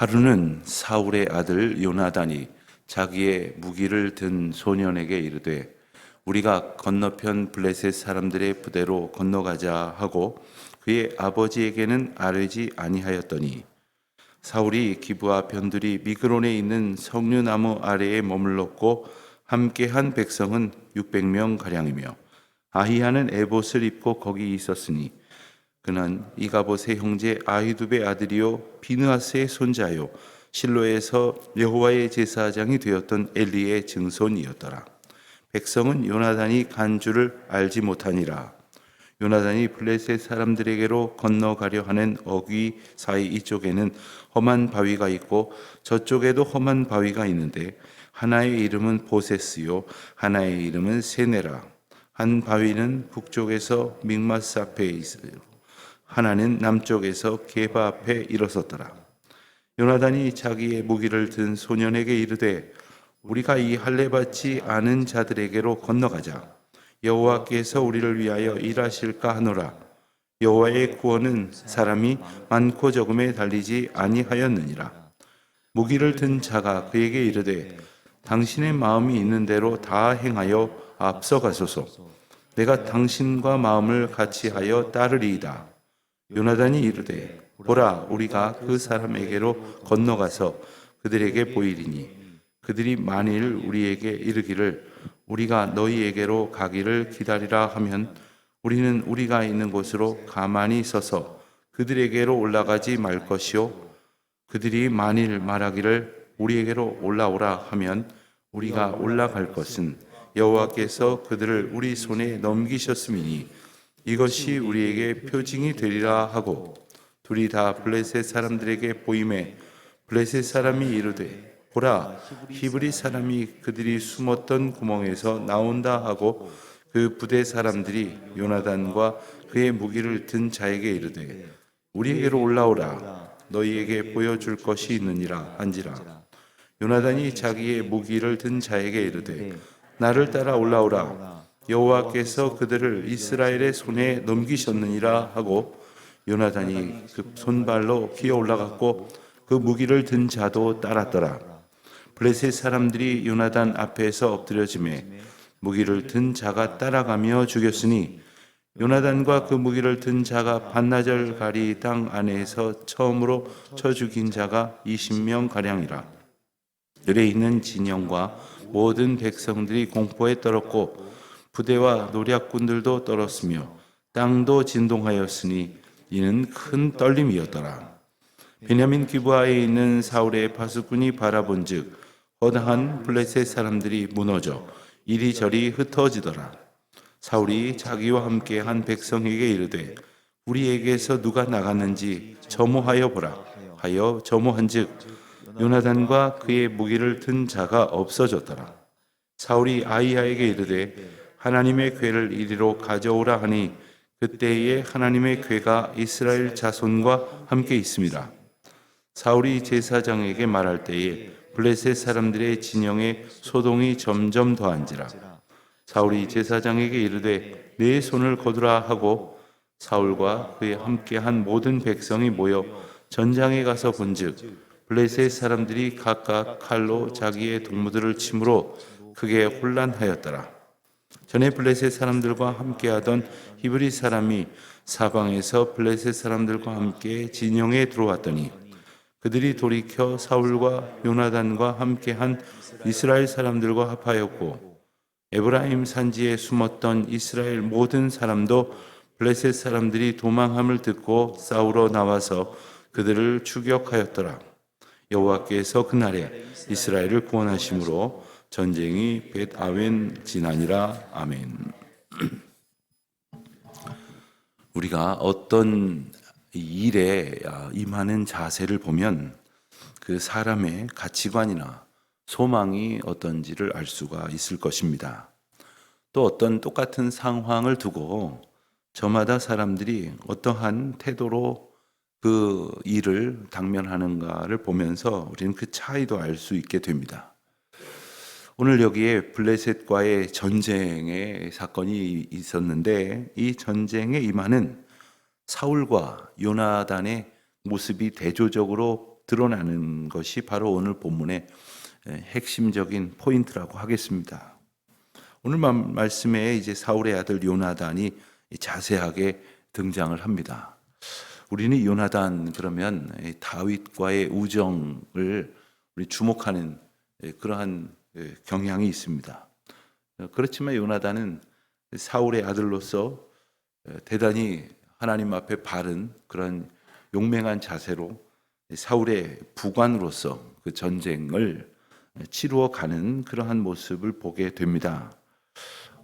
하루는 사울의 아들 요나단이 자기의 무기를 든 소년에게 이르되 우리가 건너편 블레셋 사람들의 부대로 건너가자 하고 그의 아버지에게는 아뢰지 아니하였더니 사울이 기브아 변두리 미그론에 있는 석류나무 아래에 머물렀고 함께한 백성은 600명 가량이며 아히야는 에봇을 입고 거기 있었으니 그는 이가봇의 형제 아히두베의 아들이요 비느하스의 손자요 실로에서 여호와의 제사장이 되었던 엘리의 증손이었더라. 백성은 요나단이 간 줄을 알지 못하니라. 요나단이 블레셋 사람들에게로 건너가려 하는 어귀 사이 이쪽에는 험한 바위가 있고 저쪽에도 험한 바위가 있는데 하나의 이름은 보세스요 하나의 이름은 세네라. 한 바위는 북쪽에서 믹마스 앞에 있어요. 하나는 남쪽에서 게바 앞에 일어섰더라. 요나단이 자기의 무기를 든 소년에게 이르되 우리가 이 할례 받지 않은 자들에게로 건너가자. 여호와께서 우리를 위하여 일하실까 하노라. 여호와의 구원은 사람이 많고 적음에 달리지 아니하였느니라. 무기를 든 자가 그에게 이르되 당신의 마음이 있는 대로 다 행하여 앞서가소서. 내가 당신과 마음을 같이하여 따르리이다. 요나단이 이르되 보라 우리가 그 사람에게로 건너가서 그들에게 보이리니 그들이 만일 우리에게 이르기를 우리가 너희에게로 가기를 기다리라 하면 우리는 우리가 있는 곳으로 가만히 서서 그들에게로 올라가지 말 것이요 그들이 만일 말하기를 우리에게로 올라오라 하면 우리가 올라갈 것은 여호와께서 그들을 우리 손에 넘기셨음이니 이것이 우리에게 표징이 되리라 하고 둘이 다 블레셋 사람들에게 보임에 블레셋 사람이 이르되 보라 히브리 사람이 그들이 숨었던 구멍에서 나온다 하고 그 부대 사람들이 요나단과 그의 무기를 든 자에게 이르되 우리에게로 올라오라 너희에게 보여줄 것이 있느니라 한지라. 요나단이 자기의 무기를 든 자에게 이르되 나를 따라 올라오라 여호와께서 그들을 이스라엘의 손에 넘기셨느니라 하고 요나단이 그 손발로 기어 올라갔고 그 무기를 든 자도 따랐더라. 블레셋 사람들이 요나단 앞에서 엎드려지매 무기를 든 자가 따라가며 죽였으니 요나단과 그 무기를 든 자가 반나절 가리 땅 안에서 처음으로 쳐 죽인 자가 20명 가량이라. 들에 있는 진영과 모든 백성들이 공포에 떨었고 부대와 노략군들도 떨었으며 땅도 진동하였으니 이는 큰 떨림이었더라. 베냐민 기브아에 있는 사울의 파수꾼이 바라본즉 허다한 블레셋 사람들이 무너져 이리저리 흩어지더라. 사울이 자기와 함께 한 백성에게 이르되 우리에게서 누가 나갔는지 점호하여 보라 하여 점호한즉 요나단과 그의 무기를 든 자가 없어졌더라. 사울이 아히야에게 이르되 하나님의 궤를 이리로 가져오라 하니 그때에 하나님의 궤가 이스라엘 자손과 함께 있습니다. 사울이 제사장에게 말할 때에 블레셋 사람들의 진영에 소동이 점점 더한지라. 사울이 제사장에게 이르되 내 손을 거두라 하고 사울과 그에 함께한 모든 백성이 모여 전장에 가서 본즉 블레셋 사람들이 각각 칼로 자기의 동무들을 치므로 크게 혼란하였더라. 전에 블레셋 사람들과 함께하던 히브리 사람이 사방에서 블레셋 사람들과 함께 진영에 들어왔더니 그들이 돌이켜 사울과 요나단과 함께한 이스라엘 사람들과 합하였고 에브라임 산지에 숨었던 이스라엘 모든 사람도 블레셋 사람들이 도망함을 듣고 싸우러 나와서 그들을 추격하였더라. 여호와께서 그날에 이스라엘을 구원하심으로 전쟁이 벳아웬 지나니라. 아멘. 우리가 어떤 일에 임하는 자세를 보면 그 사람의 가치관이나 소망이 어떤지를 알 수가 있을 것입니다. 또 어떤 똑같은 상황을 두고 저마다 사람들이 어떠한 태도로 그 일을 당면하는가를 보면서 우리는 그 차이도 알 수 있게 됩니다. 오늘 여기에 블레셋과의 전쟁의 사건이 있었는데 이 전쟁에 임하는 사울과 요나단의 모습이 대조적으로 드러나는 것이 바로 오늘 본문의 핵심적인 포인트라고 하겠습니다. 오늘 말씀에 이제 사울의 아들 요나단이 자세하게 등장을 합니다. 우리는 요나단 그러면 다윗과의 우정을 우리 주목하는 그러한 경향이 있습니다. 그렇지만 요나단은 사울의 아들로서 대단히 하나님 앞에 바른 그런 용맹한 자세로 사울의 부관으로서 그 전쟁을 치루어 가는 그러한 모습을 보게 됩니다.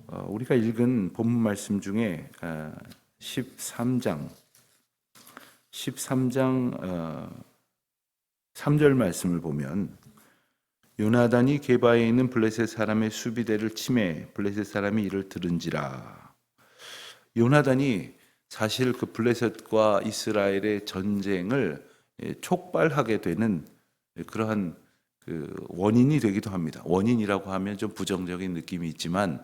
우리가 읽은 본문 말씀 중에 13장 3절 말씀을 보면 요나단이 게바에 있는 블레셋 사람의 수비대를 치매 블레셋 사람이 이를 들은지라. 요나단이 사실 그 블레셋과 이스라엘의 전쟁을 촉발하게 되는 그러한 그 원인이 되기도 합니다. 원인이라고 하면 좀 부정적인 느낌이 있지만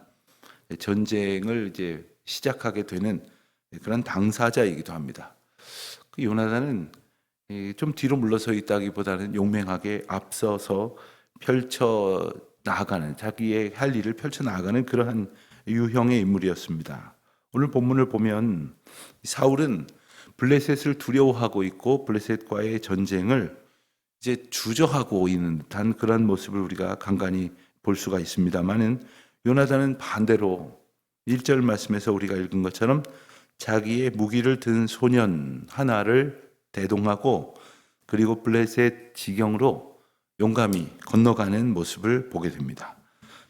전쟁을 이제 시작하게 되는 그런 당사자이기도 합니다. 그 요나단은 좀 뒤로 물러서 있다기보다는 용맹하게 앞서서 펼쳐 나아가는 자기의 할 일을 펼쳐 나아가는 그러한 유형의 인물이었습니다. 오늘 본문을 보면 사울은 블레셋을 두려워하고 있고 블레셋과의 전쟁을 이제 주저하고 있는 듯한 그런 모습을 우리가 간간히 볼 수가 있습니다만은 요나단은 반대로 1절 말씀에서 우리가 읽은 것처럼 자기의 무기를 든 소년 하나를 대동하고 그리고 블레셋 지경으로 용감히 건너가는 모습을 보게 됩니다.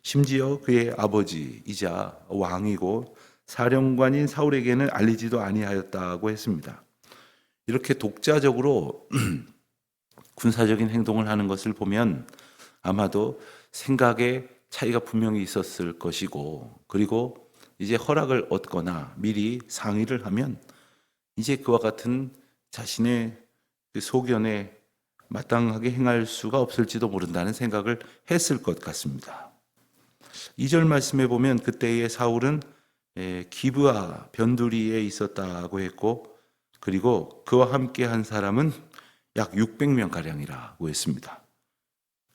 심지어 그의 아버지이자 왕이고 사령관인 사울에게는 알리지도 아니하였다고 했습니다. 이렇게 독자적으로 군사적인 행동을 하는 것을 보면 아마도 생각의 차이가 분명히 있었을 것이고 그리고 이제 허락을 얻거나 미리 상의를 하면 이제 그와 같은 자신의 그 소견에 마땅하게 행할 수가 없을지도 모른다는 생각을 했을 것 같습니다. 2절 말씀에 보면 그때의 사울은 기브아 변두리에 있었다고 했고 그리고 그와 함께 한 사람은 약 600명 가량이라고 했습니다.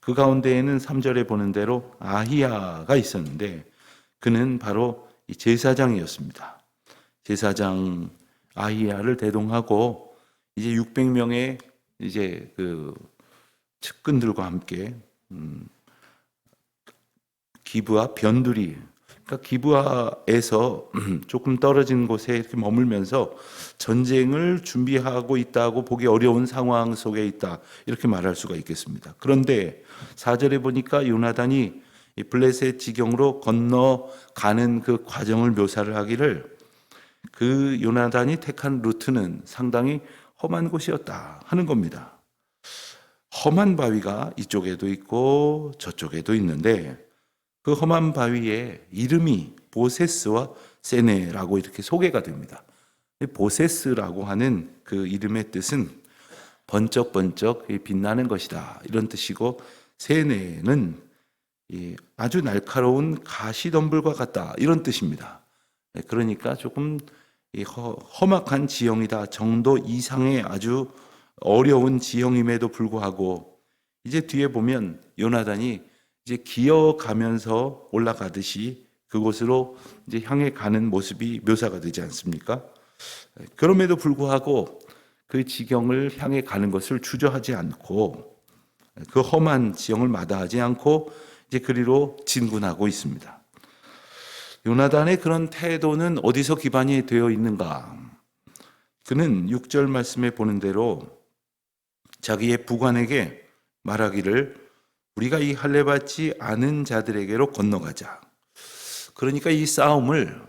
그 가운데에는 3절에 보는 대로 아히야가 있었는데 그는 바로 이 제사장이었습니다. 제사장 아히야를 대동하고 이제 600명의 이제 그 측근들과 함께 기브아 변두리, 그러니까 기브아에서 조금 떨어진 곳에 이렇게 머물면서 전쟁을 준비하고 있다고 보기 어려운 상황 속에 있다 이렇게 말할 수가 있겠습니다. 그런데 4절에 보니까 요나단이 이 블레셋 지경으로 건너가는 그 과정을 묘사를 하기를 그 요나단이 택한 루트는 상당히 험한 곳이었다 하는 겁니다. 험한 바위가 이쪽에도 있고 저쪽에도 있는데 그 험한 바위의 이름이 보세스와 세네라고 이렇게 소개가 됩니다. 보세스라고 하는 그 이름의 뜻은 번쩍번쩍 빛나는 것이다 이런 뜻이고 세네는 아주 날카로운 가시덤불과 같다 이런 뜻입니다. 그러니까 조금 험악한 지형이다 정도 이상의 아주 어려운 지형임에도 불구하고 이제 뒤에 보면 요나단이 이제 기어가면서 올라가듯이 그곳으로 이제 향해 가는 모습이 묘사가 되지 않습니까? 그럼에도 불구하고 그 지경을 향해 가는 것을 주저하지 않고 그 험한 지형을 마다하지 않고 이제 그리로 진군하고 있습니다. 요나단의 그런 태도는 어디서 기반이 되어 있는가? 그는 6절 말씀에 보는 대로 자기의 부관에게 말하기를 우리가 이 할례 받지 않은 자들에게로 건너가자. 그러니까 이 싸움을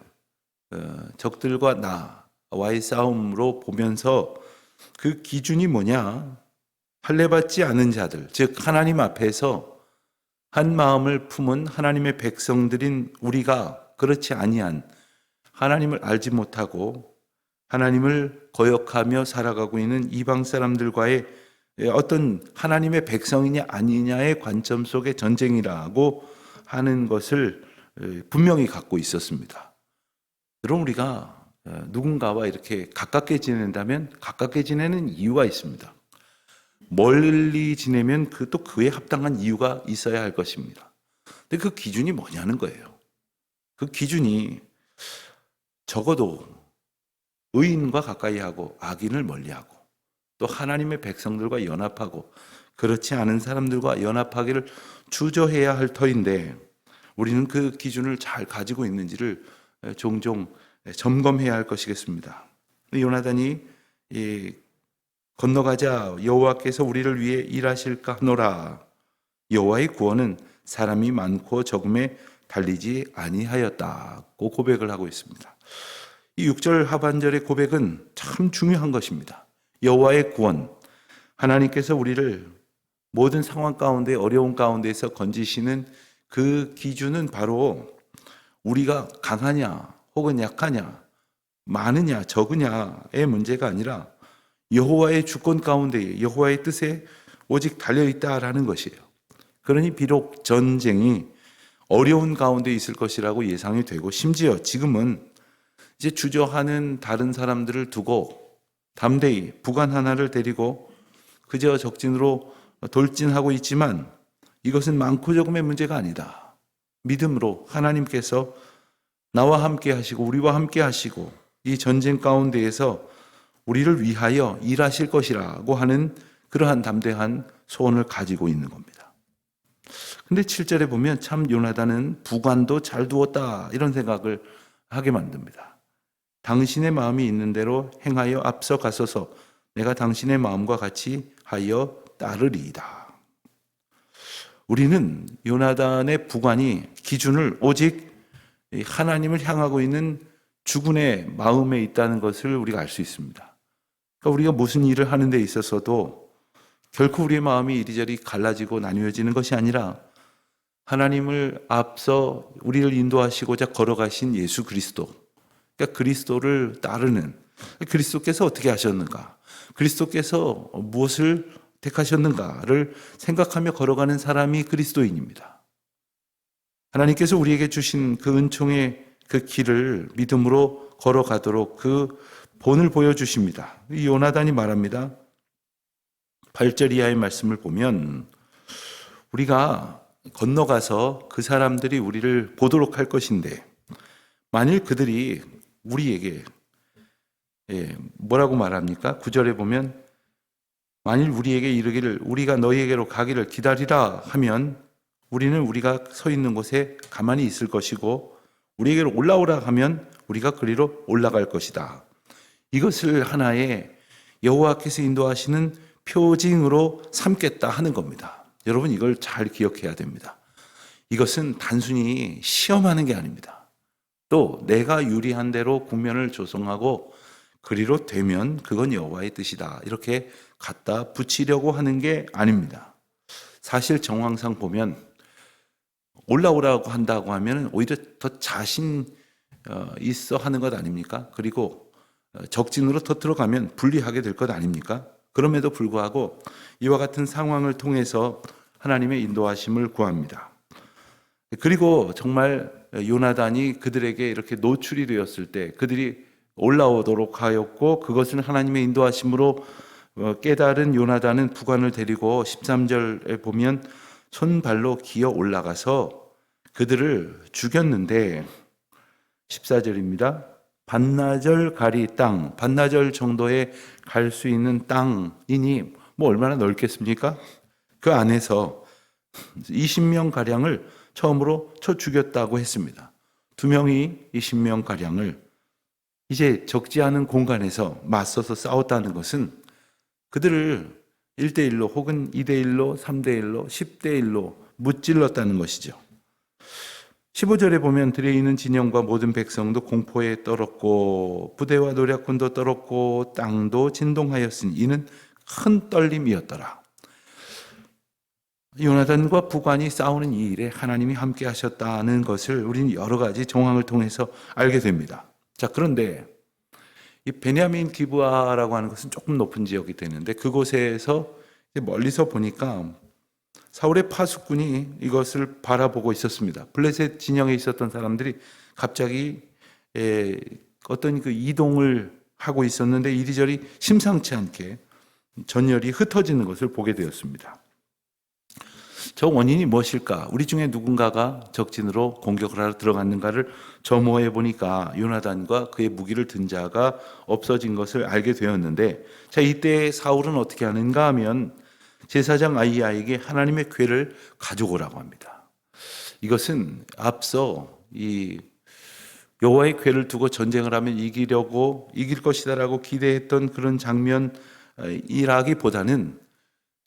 적들과 나와의 싸움으로 보면서 그 기준이 뭐냐? 할례 받지 않은 자들, 즉 하나님 앞에서 한 마음을 품은 하나님의 백성들인 우리가 그렇지 아니한 하나님을 알지 못하고 하나님을 거역하며 살아가고 있는 이방 사람들과의 어떤 하나님의 백성이냐 아니냐의 관점 속의 전쟁이라고 하는 것을 분명히 갖고 있었습니다. 여러분 우리가 누군가와 이렇게 가깝게 지낸다면 가깝게 지내는 이유가 있습니다. 멀리 지내면 또 그에 합당한 이유가 있어야 할 것입니다. 근데 그 기준이 뭐냐는 거예요. 그 기준이 적어도 의인과 가까이 하고 악인을 멀리하고 또 하나님의 백성들과 연합하고 그렇지 않은 사람들과 연합하기를 주저해야 할 터인데 우리는 그 기준을 잘 가지고 있는지를 종종 점검해야 할 것이겠습니다. 요나단이 건너가자 여호와께서 우리를 위해 일하실까 하노라. 여호와의 구원은 사람이 많고 적음에 달리지 아니하였다고 고백을 하고 있습니다. 이 6절 하반절의 고백은 참 중요한 것입니다. 여호와의 구원, 하나님께서 우리를 모든 상황 가운데 어려운 가운데에서 건지시는 그 기준은 바로 우리가 강하냐 혹은 약하냐 많으냐 적으냐의 문제가 아니라 여호와의 주권 가운데 여호와의 뜻에 오직 달려있다라는 것이에요. 그러니 비록 전쟁이 어려운 가운데 있을 것이라고 예상이 되고 심지어 지금은 이제 주저하는 다른 사람들을 두고 담대히 북한 하나를 데리고 그저 적진으로 돌진하고 있지만 이것은 많고 적음의 문제가 아니다. 믿음으로 하나님께서 나와 함께 하시고 우리와 함께 하시고 이 전쟁 가운데에서 우리를 위하여 일하실 것이라고 하는 그러한 담대한 소원을 가지고 있는 겁니다. 근데 7절에 보면 참 요나단은 부관도 잘 두었다 이런 생각을 하게 만듭니다. 당신의 마음이 있는 대로 행하여 앞서 가소서 내가 당신의 마음과 같이 하여 따르리이다. 우리는 요나단의 부관이 기준을 오직 하나님을 향하고 있는 주군의 마음에 있다는 것을 우리가 알 수 있습니다. 그러니까 우리가 무슨 일을 하는 데 있어서도 결코 우리의 마음이 이리저리 갈라지고 나뉘어지는 것이 아니라 하나님을 앞서 우리를 인도하시고자 걸어가신 예수 그리스도, 그러니까 그리스도를 따르는, 그리스도께서 어떻게 하셨는가, 그리스도께서 무엇을 택하셨는가를 생각하며 걸어가는 사람이 그리스도인입니다. 하나님께서 우리에게 주신 그 은총의 그 길을 믿음으로 걸어가도록 그 본을 보여주십니다. 이 요나단이 말합니다. 8절 이하의 말씀을 보면 우리가 건너가서 그 사람들이 우리를 보도록 할 것인데 만일 그들이 우리에게 뭐라고 말합니까? 9절에 보면 만일 우리에게 이르기를 우리가 너희에게로 가기를 기다리라 하면 우리는 우리가 서 있는 곳에 가만히 있을 것이고 우리에게로 올라오라 하면 우리가 그리로 올라갈 것이다. 이것을 하나의 여호와께서 인도하시는 표징으로 삼겠다 하는 겁니다. 여러분 이걸 잘 기억해야 됩니다. 이것은 단순히 시험하는 게 아닙니다. 또 내가 유리한 대로 국면을 조성하고 그리로 되면 그건 여호와의 뜻이다. 이렇게 갖다 붙이려고 하는 게 아닙니다. 사실 정황상 보면 올라오라고 한다고 하면 오히려 더 자신 있어 하는 것 아닙니까? 그리고 적진으로 더 들어가면 불리하게 될 것 아닙니까? 그럼에도 불구하고 이와 같은 상황을 통해서 하나님의 인도하심을 구합니다. 그리고 정말 요나단이 그들에게 이렇게 노출이 되었을 때 그들이 올라오도록 하였고 그것을 하나님의 인도하심으로 깨달은 요나단은 부관을 데리고 13절에 보면 손발로 기어 올라가서 그들을 죽였는데 14절입니다. 반나절 가리 땅, 반나절 정도에 갈 수 있는 땅이니 뭐 얼마나 넓겠습니까? 그 안에서 20명 가량을 처음으로 쳐 죽였다고 했습니다. 2명이 20명 가량을 이제 적지 않은 공간에서 맞서서 싸웠다는 것은 그들을 1대1로 혹은 2대1로 3대1로 10대1로 무찔렀다는 것이죠. 15절에 보면 들에 있는 진영과 모든 백성도 공포에 떨었고 부대와 노략군도 떨었고 땅도 진동하였으니 이는 큰 떨림이었더라. 요나단과 부관이 싸우는 이 일에 하나님이 함께 하셨다는 것을 우리는 여러 가지 정황을 통해서 알게 됩니다. 자, 그런데 이 베냐민 기브아라고 하는 것은 조금 높은 지역이 되는데 그곳에서 멀리서 보니까 사울의 파수꾼이 이것을 바라보고 있었습니다. 블레셋 진영에 있었던 사람들이 갑자기 어떤 그 이동을 하고 있었는데 이리저리 심상치 않게 전열이 흩어지는 것을 보게 되었습니다. 저 원인이 무엇일까? 우리 중에 누군가가 적진으로 공격을 하러 들어갔는가를 점호해 보니까 요나단과 그의 무기를 든 자가 없어진 것을 알게 되었는데, 자, 이때 사울은 어떻게 하는가 하면 제사장 아히야에게 하나님의 궤를 가져오라고 합니다. 이것은 앞서 이 여호와의 궤를 두고 전쟁을 하면 이길 것이다라고 기대했던 그런 장면이라기보다는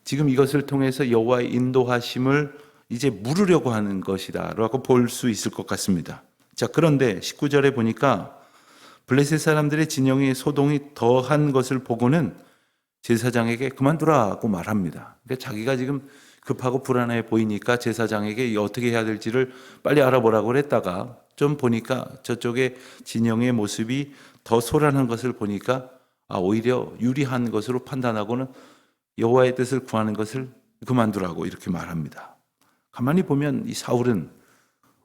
지금 이것을 통해서 여호와의 인도하심을 이제 물으려고 하는 것이다라고 볼 수 있을 것 같습니다. 자, 그런데 19절에 보니까 블레셋 사람들의 진영이 소동이 더한 것을 보고는 제사장에게 그만두라고 말합니다. 그러니까 자기가 지금 급하고 불안해 보이니까 제사장에게 어떻게 해야 될지를 빨리 알아보라고 그랬다가 좀 보니까 저쪽에 진영의 모습이 더 소란한 것을 보니까 오히려 유리한 것으로 판단하고는 여호와의 뜻을 구하는 것을 그만두라고 이렇게 말합니다. 가만히 보면 이 사울은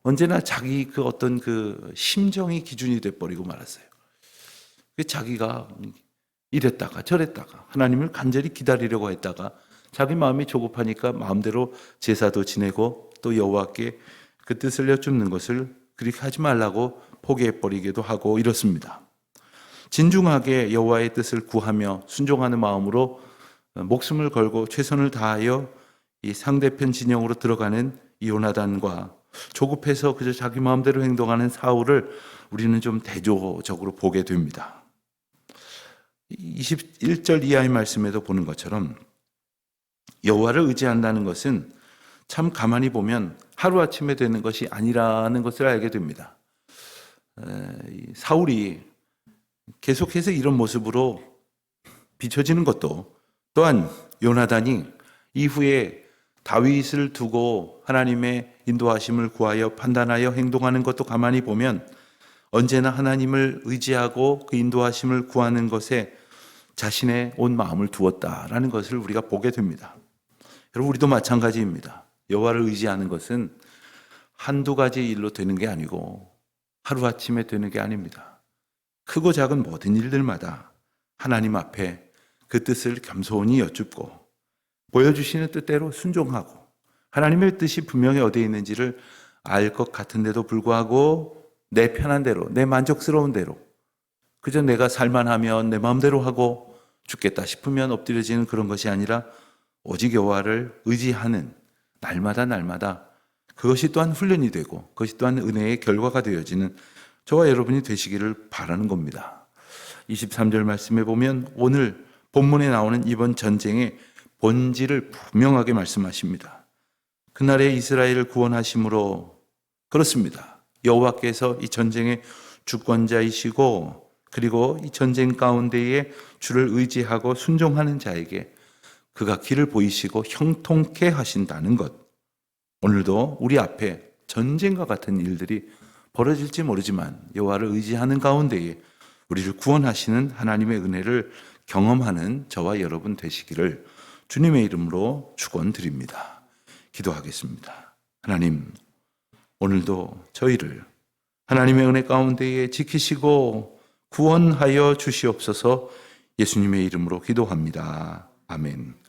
언제나 자기 그 어떤 그 심정이 기준이 돼버리고 말았어요. 자기가 이랬다가 저랬다가 하나님을 간절히 기다리려고 했다가 자기 마음이 조급하니까 마음대로 제사도 지내고 또 여호와께 그 뜻을 여쭙는 것을 그렇게 하지 말라고 포기해버리기도 하고 이렇습니다. 진중하게 여호와의 뜻을 구하며 순종하는 마음으로 목숨을 걸고 최선을 다하여 이 상대편 진영으로 들어가는 이 요나단과 조급해서 그저 자기 마음대로 행동하는 사울을 우리는 좀 대조적으로 보게 됩니다. 21절 이하의 말씀에도 보는 것처럼 여호와를 의지한다는 것은 참 가만히 보면 하루아침에 되는 것이 아니라는 것을 알게 됩니다. 사울이 계속해서 이런 모습으로 비춰지는 것도, 또한 요나단이 이후에 다윗을 두고 하나님의 인도하심을 구하여 판단하여 행동하는 것도 가만히 보면 언제나 하나님을 의지하고 그 인도하심을 구하는 것에 자신의 온 마음을 두었다라는 것을 우리가 보게 됩니다. 여러분, 우리도 마찬가지입니다. 여호와를 의지하는 것은 한두 가지 일로 되는 게 아니고 하루아침에 되는 게 아닙니다. 크고 작은 모든 일들마다 하나님 앞에 그 뜻을 겸손히 여쭙고 보여주시는 뜻대로 순종하고 하나님의 뜻이 분명히 어디에 있는지를 알 것 같은데도 불구하고 내 편한 대로, 내 만족스러운 대로, 그저 내가 살만하면 내 마음대로 하고 죽겠다 싶으면 엎드려지는 그런 것이 아니라 오직 여호와를 의지하는 날마다 그것이 또한 훈련이 되고 그것이 또한 은혜의 결과가 되어지는 저와 여러분이 되시기를 바라는 겁니다. 23절 말씀에 보면 오늘 본문에 나오는 이번 전쟁의 본질을 분명하게 말씀하십니다. 그날에 이스라엘을 구원하심으로, 그렇습니다, 여호와께서 이 전쟁의 주권자이시고 그리고 이 전쟁 가운데에 주를 의지하고 순종하는 자에게 그가 길을 보이시고 형통케 하신다는 것. 오늘도 우리 앞에 전쟁과 같은 일들이 벌어질지 모르지만 여호와를 의지하는 가운데에 우리를 구원하시는 하나님의 은혜를 경험하는 저와 여러분 되시기를 주님의 이름으로 축원드립니다. 기도하겠습니다. 하나님, 오늘도 저희를 하나님의 은혜 가운데에 지키시고 구원하여 주시옵소서. 예수님의 이름으로 기도합니다. 아멘.